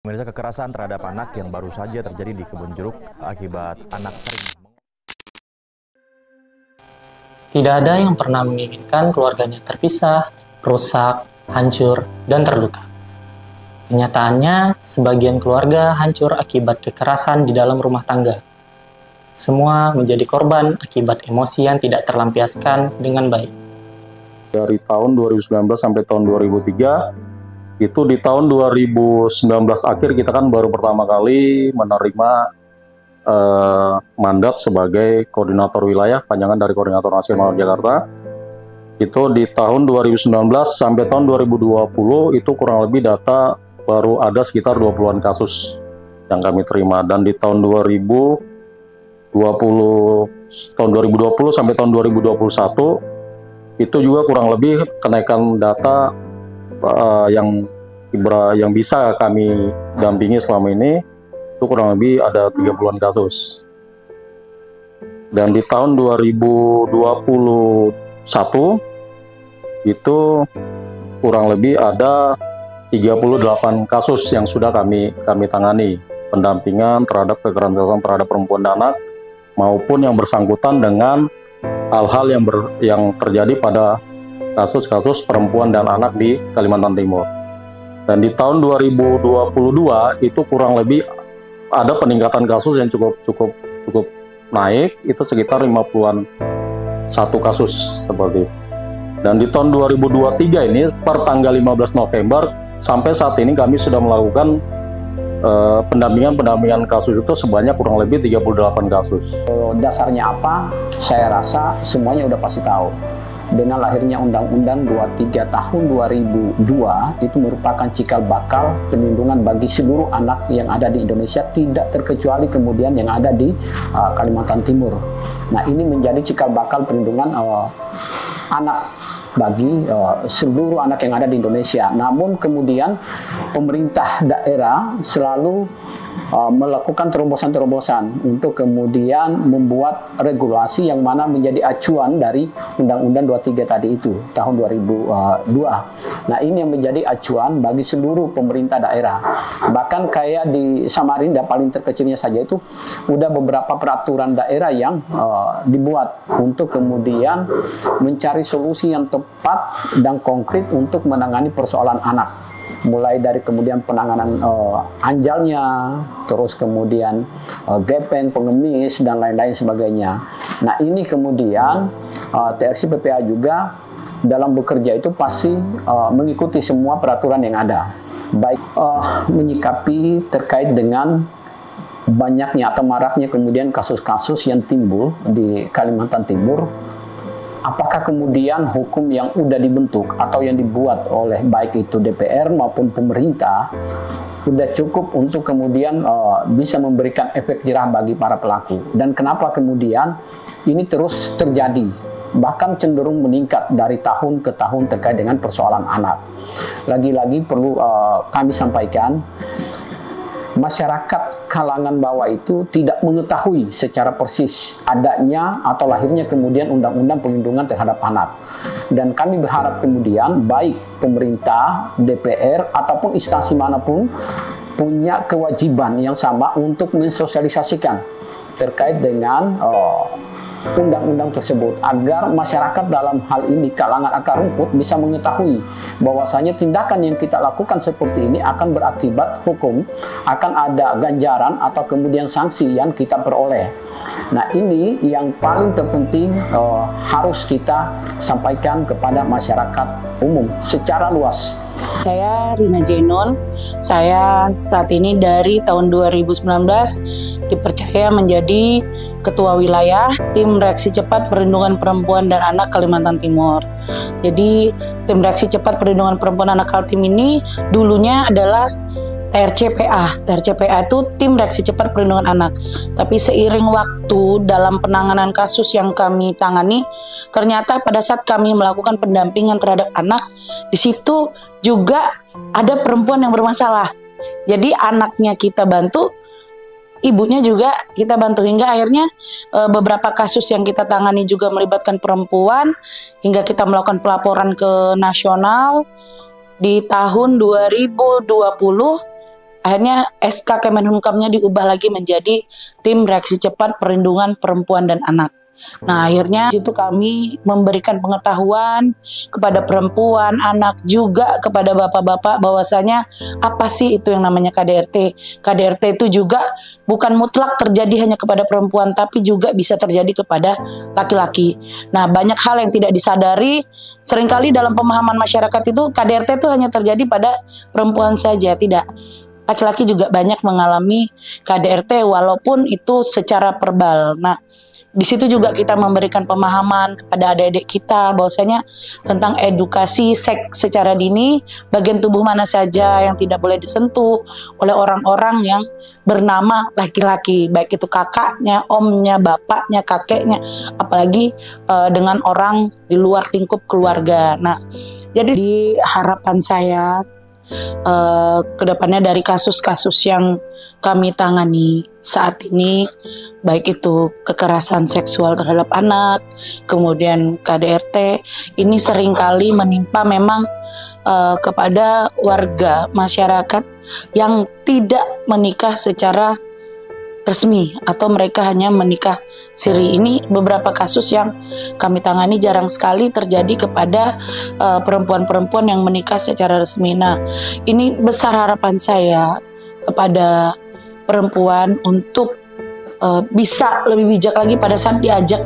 Pemirsa, kekerasan terhadap anak yang baru saja terjadi di Kebonjeruk akibat anak sering. Tidak ada yang pernah menginginkan keluarganya terpisah, rusak, hancur, dan terluka. Kenyataannya, sebagian keluarga hancur akibat kekerasan di dalam rumah tangga. Semua menjadi korban akibat emosi yang tidak terlampiaskan dengan baik. Dari tahun 2019 sampai tahun 2003, itu di tahun 2019 akhir kita kan baru pertama kali menerima mandat sebagai koordinator wilayah, panjangan dari Koordinator Nasional Jakarta. Itu di tahun 2019 sampai tahun 2020 itu kurang lebih data baru ada sekitar 20-an kasus yang kami terima. Dan di tahun 2020 sampai tahun 2021 itu juga kurang lebih kenaikan data yang bisa kami dampingi selama ini itu kurang lebih ada 30-an kasus. Dan di tahun 2021 itu kurang lebih ada 38 kasus yang sudah kami tangani, pendampingan terhadap kekerasan terhadap perempuan dan anak maupun yang bersangkutan dengan hal-hal yang terjadi pada kasus-kasus perempuan dan anak di Kalimantan Timur. Dan di tahun 2022 itu kurang lebih ada peningkatan kasus yang cukup naik, itu sekitar 50-an satu kasus seperti itu. Dan di tahun 2023 ini per tanggal 15 November sampai saat ini kami sudah melakukan pendampingan kasus itu sebanyak kurang lebih 38 kasus. Dasarnya apa? Saya rasa semuanya udah pasti tahu. Dengan lahirnya Undang-Undang 23 tahun 2002 itu merupakan cikal bakal perlindungan bagi seluruh anak yang ada di Indonesia, tidak terkecuali kemudian yang ada di Kalimantan Timur. Nah, ini menjadi cikal bakal perlindungan anak bagi seluruh anak yang ada di Indonesia. Namun kemudian pemerintah daerah selalu melakukan terobosan-terobosan untuk kemudian membuat regulasi yang mana menjadi acuan dari Undang-Undang 23 tadi itu tahun 2002. Nah, ini yang menjadi acuan bagi seluruh pemerintah daerah. Bahkan kayak di Samarinda paling terkecilnya saja itu udah beberapa peraturan daerah yang dibuat untuk kemudian mencari solusi yang tepat dan konkret untuk menangani persoalan anak. Mulai dari kemudian penanganan anjalnya, terus kemudian gepeng, pengemis, dan lain-lain sebagainya. Nah, ini kemudian TRC PPA juga dalam bekerja itu pasti mengikuti semua peraturan yang ada. Baik menyikapi terkait dengan banyaknya atau maraknya kemudian kasus-kasus yang timbul di Kalimantan Timur. Apakah kemudian hukum yang sudah dibentuk atau yang dibuat oleh baik itu DPR maupun pemerintah sudah cukup untuk kemudian bisa memberikan efek jerah bagi para pelaku? Dan kenapa kemudian ini terus terjadi, bahkan cenderung meningkat dari tahun ke tahun terkait dengan persoalan anak? Lagi-lagi perlu kami sampaikan, masyarakat kalangan bawah itu tidak mengetahui secara persis adanya atau lahirnya kemudian Undang-Undang Perlindungan Terhadap Anak. Dan kami berharap kemudian baik pemerintah, DPR, ataupun instansi manapun punya kewajiban yang sama untuk mensosialisasikan terkait dengan undang-undang tersebut, agar masyarakat dalam hal ini kalangan akar rumput bisa mengetahui bahwasanya tindakan yang kita lakukan seperti ini akan berakibat hukum, akan ada ganjaran atau kemudian sanksi yang kita peroleh. Nah, ini yang paling terpenting harus kita sampaikan kepada masyarakat umum secara luas. Saya Rina Jainon, saya saat ini dari tahun 2019 dipercaya menjadi Ketua Wilayah Tim Reaksi Cepat Perlindungan Perempuan dan Anak Kalimantan Timur. Jadi Tim Reaksi Cepat Perlindungan Perempuan dan Anak Kaltim ini dulunya adalah TRCPA. TRCPA itu Tim Reaksi Cepat Perlindungan Anak. Tapi seiring waktu dalam penanganan kasus yang kami tangani, ternyata pada saat kami melakukan pendampingan terhadap anak, di situ juga ada perempuan yang bermasalah. Jadi anaknya kita bantu, ibunya juga kita bantu, hingga akhirnya beberapa kasus yang kita tangani juga melibatkan perempuan, hingga kita melakukan pelaporan ke nasional. Di tahun 2020 Akhirnya SK Kemenhumkamnya diubah lagi menjadi Tim Reaksi Cepat Perlindungan Perempuan dan Anak. Nah, akhirnya itu kami memberikan pengetahuan kepada perempuan, anak, juga kepada bapak-bapak bahwasanya apa sih itu yang namanya KDRT. KDRT itu juga bukan mutlak terjadi hanya kepada perempuan, tapi juga bisa terjadi kepada laki-laki. Nah, banyak hal yang tidak disadari. Seringkali dalam pemahaman masyarakat itu KDRT itu hanya terjadi pada perempuan saja, tidak. Laki-laki juga banyak mengalami KDRT walaupun itu secara verbal. Nah, di situ juga kita memberikan pemahaman kepada adik-adik kita bahwasanya tentang edukasi seks secara dini, bagian tubuh mana saja yang tidak boleh disentuh oleh orang-orang yang bernama laki-laki, baik itu kakaknya, omnya, bapaknya, kakeknya, apalagi dengan orang di luar lingkup keluarga. Nah, jadi di harapan saya kedepannya dari kasus-kasus yang kami tangani saat ini, baik itu kekerasan seksual terhadap anak, kemudian KDRT, ini seringkali menimpa memang kepada warga masyarakat yang tidak menikah secara resmi atau mereka hanya menikah siri. Ini beberapa kasus yang kami tangani, jarang sekali terjadi kepada perempuan-perempuan yang menikah secara resmi. Nah, ini besar harapan saya kepada perempuan untuk bisa lebih bijak lagi pada saat diajak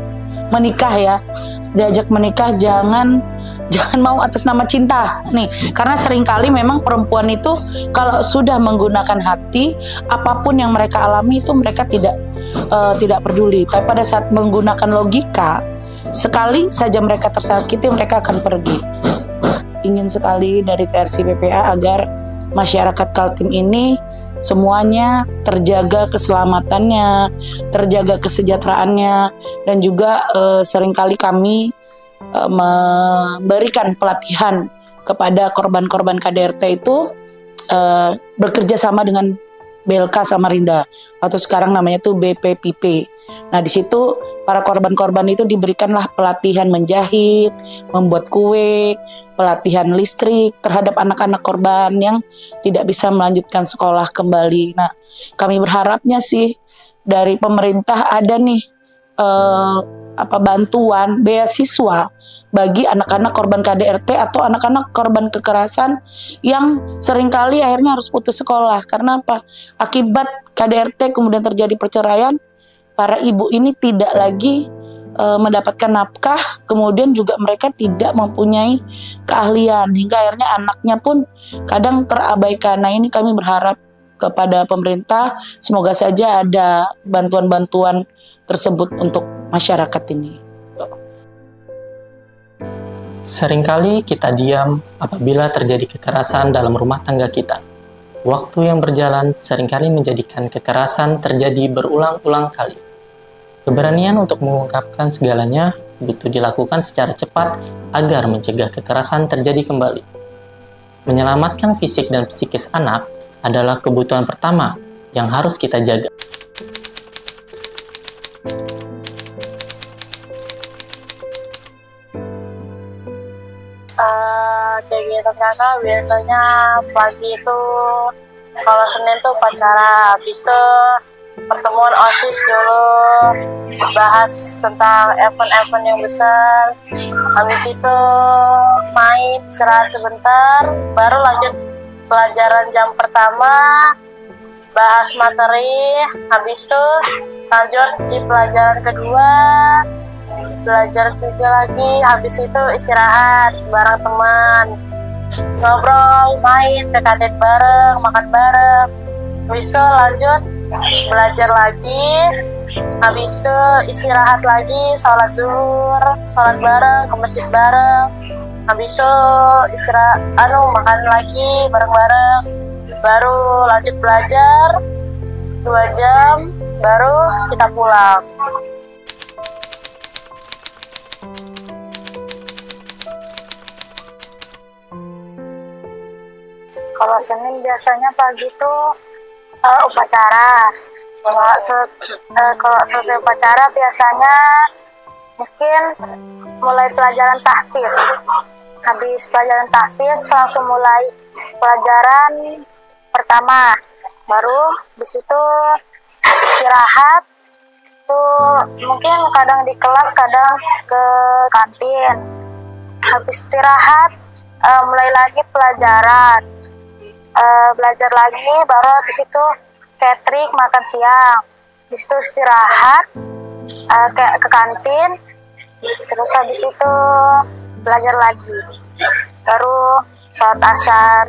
menikah ya. Diajak menikah jangan mau atas nama cinta nih, karena seringkali memang perempuan itu kalau sudah menggunakan hati, apapun yang mereka alami itu mereka tidak peduli. Tapi pada saat menggunakan logika, sekali saja mereka tersakiti, mereka akan pergi. Ingin sekali dari TRC PPA agar masyarakat Kaltim ini semuanya terjaga keselamatannya, terjaga kesejahteraannya, dan juga seringkali kami memberikan pelatihan kepada korban-korban KDRT itu bekerja sama dengan BLK Samarinda atau sekarang namanya itu BPPP. Nah, di situ para korban-korban itu diberikanlah pelatihan menjahit, membuat kue, pelatihan listrik terhadap anak-anak korban yang tidak bisa melanjutkan sekolah kembali. Nah, kami berharapnya sih dari pemerintah ada nih bantuan beasiswa bagi anak-anak korban KDRT atau anak-anak korban kekerasan yang seringkali akhirnya harus putus sekolah. Karena apa? Akibat KDRT kemudian terjadi perceraian, para ibu ini tidak lagi mendapatkan nafkah, kemudian juga mereka tidak mempunyai keahlian, hingga akhirnya anaknya pun kadang terabaikan. Nah, ini kami berharap kepada pemerintah, semoga saja ada bantuan-bantuan tersebut untuk masyarakat ini. Seringkali kita diam apabila terjadi kekerasan dalam rumah tangga kita. Waktu yang berjalan seringkali menjadikan kekerasan terjadi berulang-ulang kali. Keberanian untuk mengungkapkan segalanya butuh dilakukan secara cepat agar mencegah kekerasan terjadi kembali. Menyelamatkan fisik dan psikis anak adalah kebutuhan pertama yang harus kita jaga. Kegiatan kakak biasanya pagi itu kalau Senin tuh upacara, habis itu pertemuan OSIS dulu, bahas tentang event-event yang besar, habis itu main, istirahat sebentar, baru lanjut pelajaran jam pertama, bahas materi, habis itu lanjut di pelajaran kedua, belajar juga lagi, habis itu istirahat bareng teman, ngobrol, main, PKT bareng, makan bareng, habis itu lanjut belajar lagi, habis itu istirahat lagi, sholat zuhur, sholat bareng, ke masjid bareng, habis itu istirahat, makan lagi bareng-bareng, baru lanjut belajar 2 jam, baru kita pulang. Kalau Senin biasanya pagi itu upacara. Kalau selesai upacara biasanya mungkin mulai pelajaran tahfiz. Habis pelajaran tahfiz langsung mulai pelajaran pertama. baru di situ istirahat tuh, mungkin kadang di kelas kadang ke kantin. Habis istirahat mulai lagi pelajaran, belajar lagi, baru habis itu catering makan siang. Habis itu istirahat ke kantin, terus habis itu belajar lagi, baru sholat asar.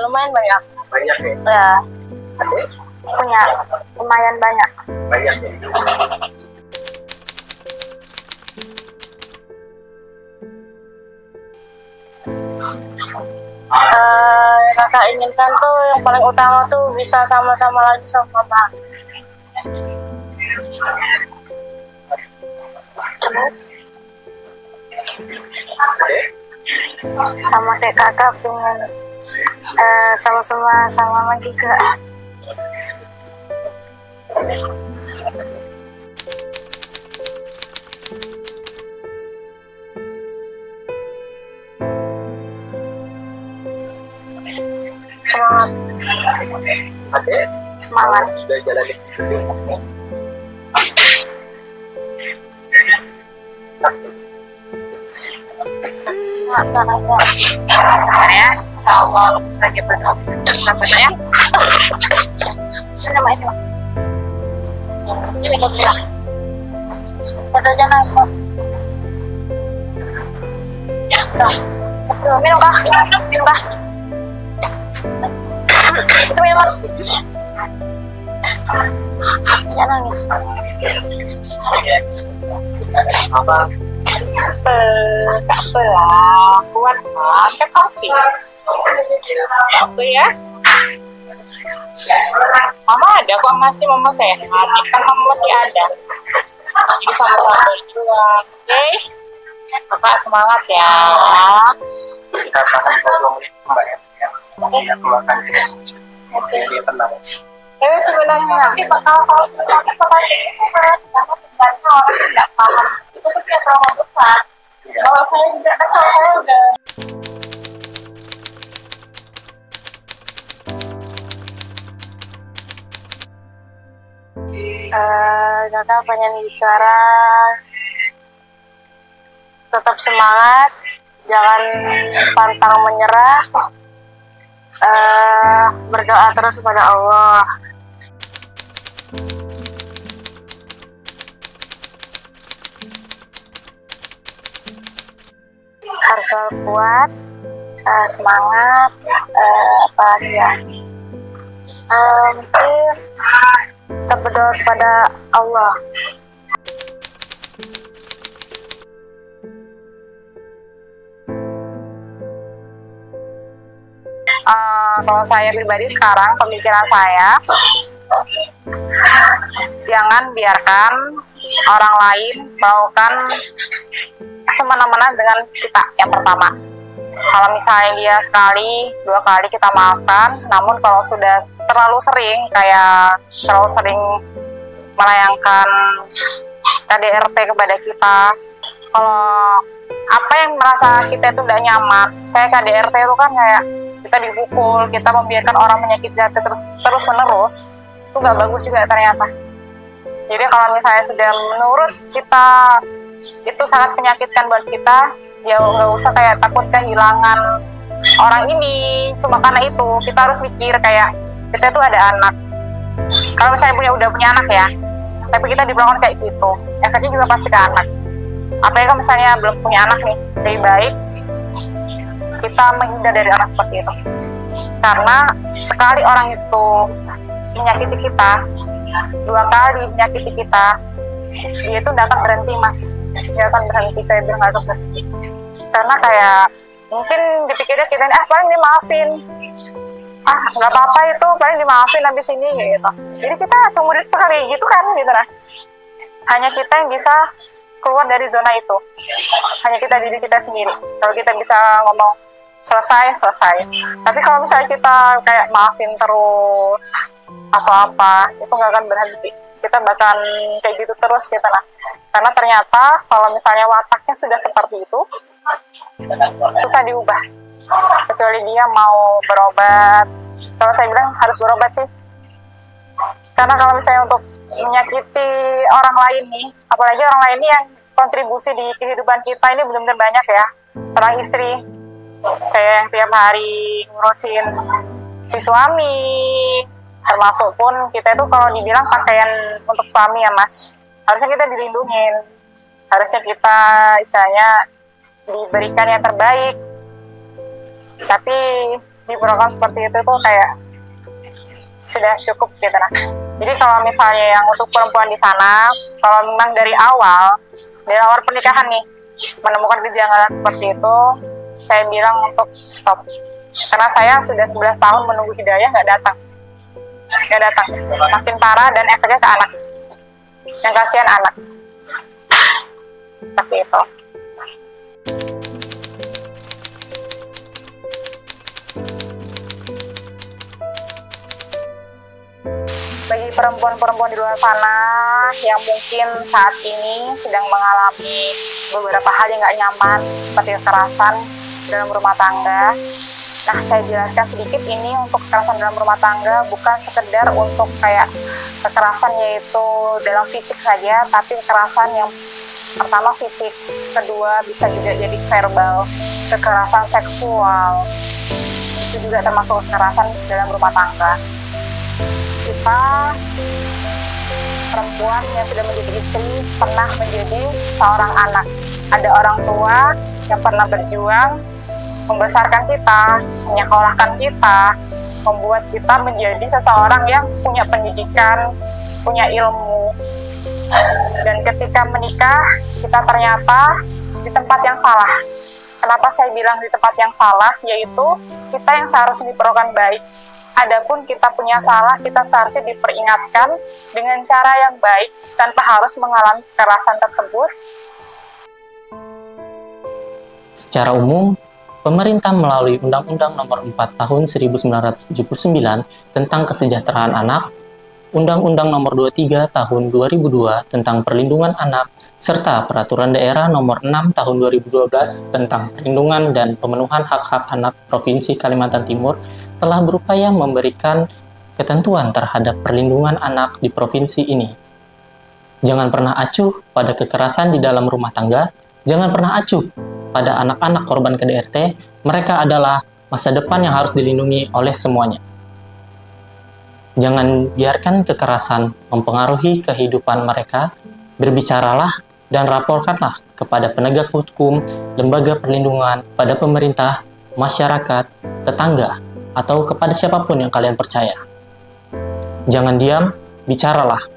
Lumayan banyak. Banyak ya? Ya, Punya lumayan banyak. Banyak ya? yang kakak inginkan tuh yang paling utama tuh bisa sama-sama lagi sama mama. Terus sama kayak kakak pengen sama-sama sama mama juga. Semangat. Adek, Semangat. sudah jalanin hidup. Ya, Allah sebagai penuh sampai saya. Nama itu. Ini dia. Pada jangan. Minum kah? Minum kah? Itu minuman. Jangan nangis. Apa? Setelah kuat kan pasti. Oke ya. Mama ada kok, masih mama sehat. Kan mama masih ada. Jadi sama-sama berjuang. Oke. Kakak semangat ya. Kita tahan dulu Mbak ya. Ya, makan. Oke, dia tenang. Sebenarnya kalau orang tidak paham itu punya trauma besar. Kalau saya juga kan saya udah kakak pengen bicara tetap semangat, jangan pantang menyerah, berdoa terus kepada Allah. Harus selalu kuat, semangat, apa lagi ya, mungkin tetap berdoa kepada Allah. Kalau saya pribadi sekarang, pemikiran saya, jangan biarkan orang lain melakukan semena-mena dengan kita. Yang pertama, kalau misalnya dia sekali, 2 kali kita maafkan, namun kalau sudah terlalu sering, kayak terlalu sering melayangkan KDRT kepada kita, kalau apa yang merasa kita itu udah nyaman, kayak KDRT itu kan kayak kita dipukul, kita membiarkan orang menyakiti hati terus menerus, itu nggak bagus juga ternyata. Jadi kalau misalnya sudah menurut kita itu sangat menyakitkan buat kita, ya nggak usah kayak takut kehilangan orang ini cuma karena itu. Kita harus mikir kayak kita itu ada anak. Kalau misalnya udah punya anak ya, tapi kita diperlakukan kayak gitu, efeknya juga pasti ke anak. Apalagi kalau misalnya belum punya anak nih, lebih baik kita menghindar dari orang seperti itu. Karena sekali orang itu menyakiti kita, 2 kali menyakiti kita, dia itu nggak akan berhenti, Mas. Dia akan berhenti, saya bilang nggak akan berhenti. Karena kayak mungkin dipikirnya kita ini, paling dimaafin, nggak apa-apa itu, paling dimaafin habis ini gitu. Jadi kita seumur hidup kali gitu kan, gitu lah. Hanya kita yang bisa keluar dari zona itu, hanya kita diri kita sendiri. Kalau kita bisa ngomong, selesai. Tapi kalau misalnya kita kayak maafin terus atau apa, itu nggak akan berhenti. Kita bahkan kayak gitu terus kita karena ternyata kalau misalnya wataknya sudah seperti itu, susah diubah. Kecuali dia mau berobat. Kalau saya bilang harus berobat sih. Karena kalau misalnya untuk menyakiti orang lain nih, apalagi orang lain yang kontribusi di kehidupan kita ini benar-benar banyak ya. Seorang istri, kayak yang tiap hari ngurusin si suami, termasuk pun kita itu kalau dibilang pakaian untuk suami ya mas, harusnya kita dilindungin, harusnya kita istilahnya diberikan yang terbaik, tapi diperlakukan seperti itu tuh kayak sudah cukup gitu nah. Jadi kalau misalnya yang untuk perempuan di sana, kalau memang dari awal pernikahan nih menemukan kejanggalan seperti itu, saya bilang untuk stop. Karena saya sudah 11 tahun menunggu hidayah nggak datang. Makin parah dan efeknya ke anak. Yang kasihan anak. Seperti itu. Bagi perempuan-perempuan di luar sana yang mungkin saat ini sedang mengalami beberapa hal yang nggak nyaman seperti kekerasan dalam rumah tangga. Nah, saya jelaskan sedikit ini untuk kekerasan dalam rumah tangga bukan sekedar untuk kayak kekerasan yaitu dalam fisik saja, tapi kekerasan yang pertama fisik, kedua bisa juga jadi verbal, kekerasan seksual, itu juga termasuk kekerasan dalam rumah tangga. Kita perempuan yang sudah menjadi istri pernah menjadi seorang anak. Ada orang tua yang pernah berjuang membesarkan kita, menyekolahkan kita, membuat kita menjadi seseorang yang punya pendidikan, punya ilmu. Dan ketika menikah, kita ternyata di tempat yang salah. Kenapa saya bilang di tempat yang salah? Yaitu kita yang seharusnya diperlakukan baik. Adapun kita punya salah, kita seharusnya diperingatkan dengan cara yang baik tanpa harus mengalami kekerasan tersebut. Secara umum, pemerintah melalui Undang-Undang Nomor 4 Tahun 1979 tentang Kesejahteraan Anak, Undang-Undang Nomor 23 Tahun 2002 tentang Perlindungan Anak, serta Peraturan Daerah Nomor 6 Tahun 2012 tentang Perlindungan dan Pemenuhan Hak-Hak Anak Provinsi Kalimantan Timur telah berupaya memberikan ketentuan terhadap perlindungan anak di provinsi ini. Jangan pernah acuh pada kekerasan di dalam rumah tangga, jangan pernah acuh pada anak-anak korban KDRT, mereka adalah masa depan yang harus dilindungi oleh semuanya. Jangan biarkan kekerasan mempengaruhi kehidupan mereka, berbicaralah dan laporkanlah kepada penegak hukum, lembaga perlindungan, pada pemerintah, masyarakat, tetangga, atau kepada siapapun yang kalian percaya. Jangan diam, bicaralah.